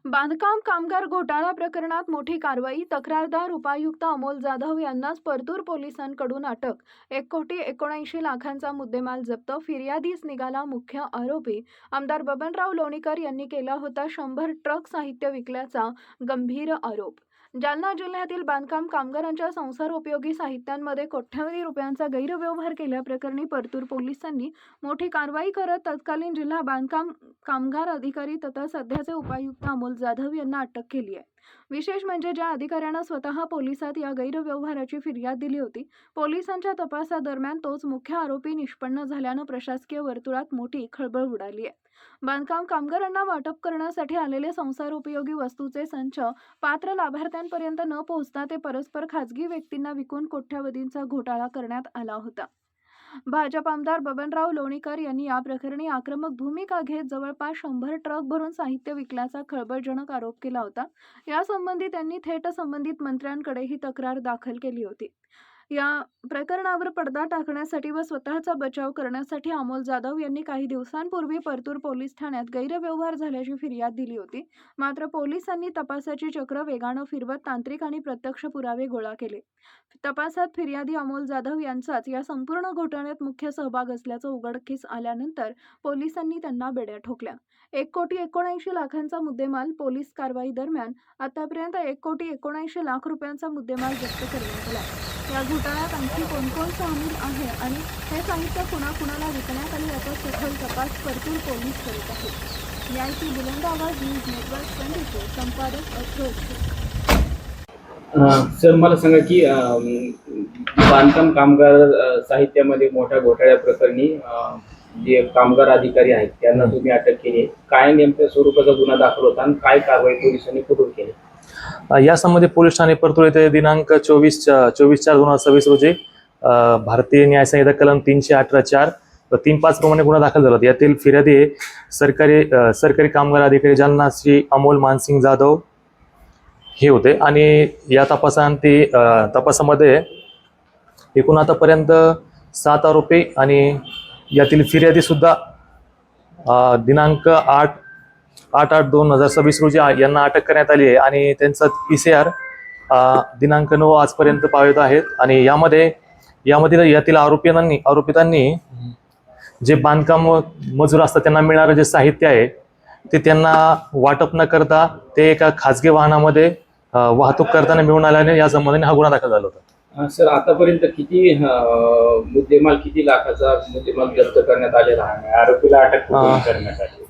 बांधकाम कामगार घोटाळा प्रकरणात मोठी कारवाई. तक्रारदार उपायुक्त अमोल जाधव यांनाच परतूर पोलिसांकडून अटक. 1,79,00,000चा मुद्देमाल जप्त. फिर्यादीच निघाला मुख्य आरोपी. आमदार बबनराव लोणीकर यांनी केला होता 100 ट्रक साहित्य विकल्याचा गंभीर आरोप. जालना जिल्ह्यातील बांधकाम कामगारांच्या संसारोपयोगी साहित्यांमध्ये कोट्यवधी रुपयांचा गैरव्यवहार केल्याप्रकरणी परतूर पोलिसांनी मोठी कारवाई करत तत्कालीन जिल्हा बांधकाम कामगार अधिकारी तथा सध्याचे उपायुक्त अमोल जाधव यांना अटक केली आहे. विशेष म्हणजे ज्या अधिकाऱ्यानं स्वतः पोलिसात या गैरव्यवहाराची फिर्याद दिली होती, पोलिसांच्या तपासादरम्यान तोच मुख्य आरोपी निष्पन्न झाल्यानं प्रशासकीय वर्तुळात मोठी खळबळ उडाली आहे. बांधकाम कामगारांना वाटप करण्यासाठी आलेले संसारोपयोगी वस्तूचे संच पात्र लाभार्थ्यांपर्यंत न पोहोचता ते परस्पर खासगी व्यक्तींना विकून कोट्यवधींचा घोटाळा करण्यात आला होता. भाजप आमदार बबनराव लोणीकर यांनी या प्रकरणी आक्रमक भूमिका घेत जवळपास 100 ट्रक भरून साहित्य विकल्याचा खळबळजनक आरोप केला होता. यासंबंधी त्यांनी थेट संबंधित मंत्र्यांकडे ही तक्रार दाखल केली होती. या प्रकरणावर पडदा टाकण्यासाठी व स्वतःचा बचाव करण्यासाठी अमोल जाधव यांनी काही दिवसांपूर्वी परतूर पोलीस ठाण्यात गैरव्यवहार झाल्याची फिर्याद दिली होती. मात्र पोलिसांनी तपासाची चक्र वेगानं फिरवत तांत्रिक आणि प्रत्यक्ष पुरावे गोळा केले. तपासात फिर्यादी अमोल जाधव यांचाच या संपूर्ण घोटाळ्यात मुख्य सहभाग असल्याचं उघडकीस आल्यानंतर पोलिसांनी त्यांना बेड्या ठोकल्या. 1,79,00,000चा मुद्देमाल. पोलीस कारवाई दरम्यान आतापर्यंत 1,79,00,000 रुपयांचा मुद्देमाल जप्त करण्यात आला. या घोटाळ्यात आणखी कोण सामील आहे आणि हे साहित्य कुणाकुणाला विकण्यात आले याचा सखोल तपास परतूर पोलीस करीत आहेत. याची बुलंद आवाज न्यूज नेटवर्क 24 संपादक अफरोज. सर, मला सांगा की बांधकाम कामगार साहित्यामध्ये मोठ्या घोटाळ्या प्रकरणी जे कामगार अधिकारी आहेत त्यांना तुम्ही अटक केली आहे. काय नेमक्या स्वरूपाचा गुन्हा दाखल होता आणि काय कारवाई पोलिसांनी कुठून केली? यासंबंधी पोलीस ठाणे परतूर येथे दिनांक 24/4/2026 रोजी भारतीय न्याय संहिता कलम 318(4) व 3(5) प्रमाणे गुन्हा दाखल झाला. यातील फिर्यादी सरकारी कामगार अधिकारी जालना श्री अमोल मानसिंग जाधव हे होते आणि या तपासामध्ये एकूण आतापर्यंत 7 आरोपी आणि यातील फिर्यादी सुद्धा दिनांक 8/8/2026 रोजी यांना अटक करण्यात आली आहे आणि त्यांचा PCR दिनांक 9 आजपर्यंत पावत आहेत. आणि यातील आरोपितांनी जे बांधकाम मजूर असतात त्यांना मिळणारं जे साहित्य आहे ते त्यांना वाटप न करता ते एका खाजगी वाहनामध्ये वाहतूक करताना मिळून आल्याने या संबंधाने हा गुन्हा दाखल झाला होता. सर, आतापर्यंत किती मुद्देमाल, किती लाखाचा मुद्देमाल जप्त करण्यात आलेला आहे? आरोपीला अटक करण्यात आली.